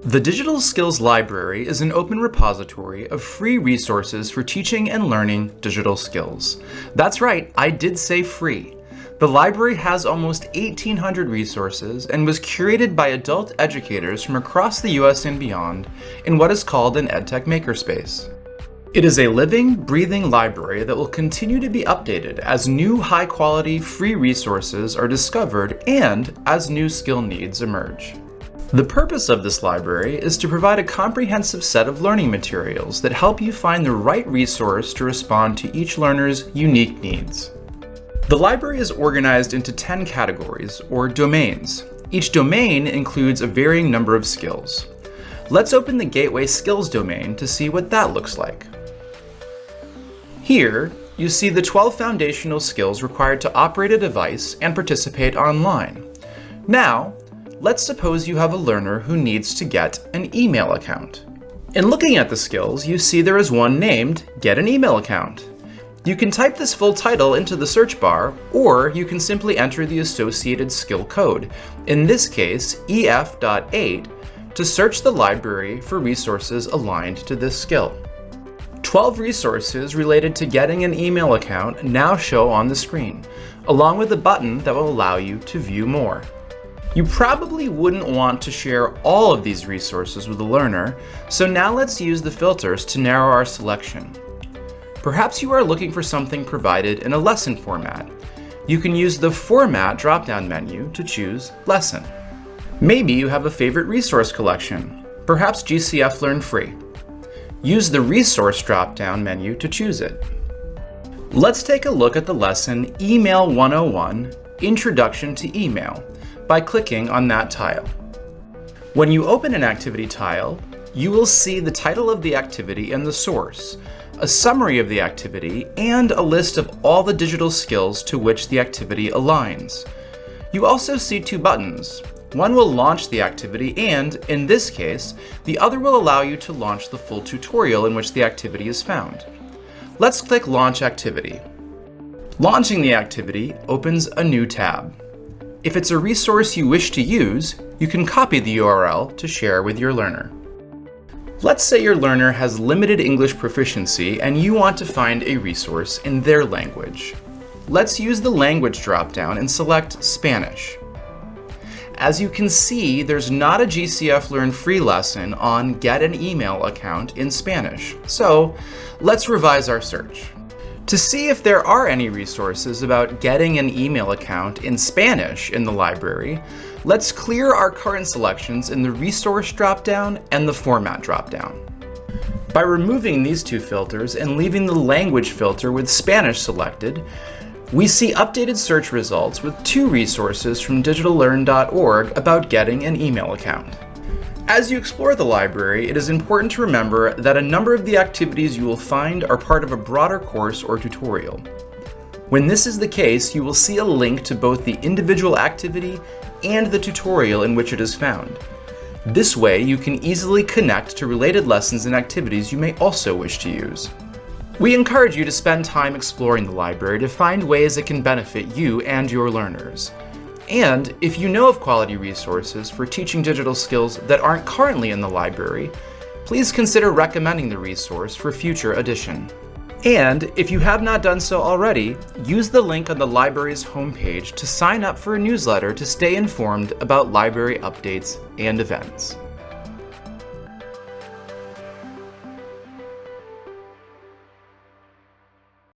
The Digital Skills Library is an open repository of free resources for teaching and learning digital skills. That's right, I did say free. The library has almost 1,800 resources and was curated by adult educators from across the US and beyond in what is called an EdTech makerspace. It is a living, breathing library that will continue to be updated as new high-quality free resources are discovered and as new skill needs emerge. The purpose of this library is to provide a comprehensive set of learning materials that help you find the right resource to respond to each learner's unique needs. The library is organized into 10 categories, or domains. Each domain includes a varying number of skills. Let's open the Gateway Skills domain to see what that looks like. Here, you see the 12 foundational skills required to operate a device and participate online. Now, let's suppose you have a learner who needs to get an email account. In looking at the skills, you see there is one named Get an Email Account. You can type this full title into the search bar, or you can simply enter the associated skill code, in this case EF.8, to search the library for resources aligned to this skill. 12 resources related to getting an email account now show on the screen, along with a button that will allow you to view more. You probably wouldn't want to share all of these resources with a learner, so now let's use the filters to narrow our selection. Perhaps you are looking for something provided in a lesson format. You can use the Format drop-down menu to choose Lesson. Maybe you have a favorite resource collection, perhaps GCF Learn Free. Use the Resource drop-down menu to choose it. Let's take a look at the lesson Email 101, Introduction to Email, by clicking on that tile. When you open an activity tile, you will see the title of the activity and the source, a summary of the activity, and a list of all the digital skills to which the activity aligns. You also see two buttons. One will launch the activity and, in this case, the other will allow you to launch the full tutorial in which the activity is found. Let's click Launch Activity. Launching the activity opens a new tab. If it's a resource you wish to use, you can copy the URL to share with your learner. Let's say your learner has limited English proficiency and you want to find a resource in their language. Let's use the Language drop-down and select Spanish. As you can see, there's not a GCF Learn Free lesson on Get an Email Account in Spanish, so let's revise our search. To see if there are any resources about getting an email account in Spanish in the library, let's clear our current selections in the Resource drop-down and the Format drop-down. By removing these two filters and leaving the Language filter with Spanish selected, we see updated search results with two resources from digitallearn.org about getting an email account. As you explore the library, it is important to remember that a number of the activities you will find are part of a broader course or tutorial. When this is the case, you will see a link to both the individual activity and the tutorial in which it is found. This way, you can easily connect to related lessons and activities you may also wish to use. We encourage you to spend time exploring the library to find ways it can benefit you and your learners. And if you know of quality resources for teaching digital skills that aren't currently in the library, please consider recommending the resource for future edition. And if you have not done so already, use the link on the library's homepage to sign up for a newsletter to stay informed about library updates and events.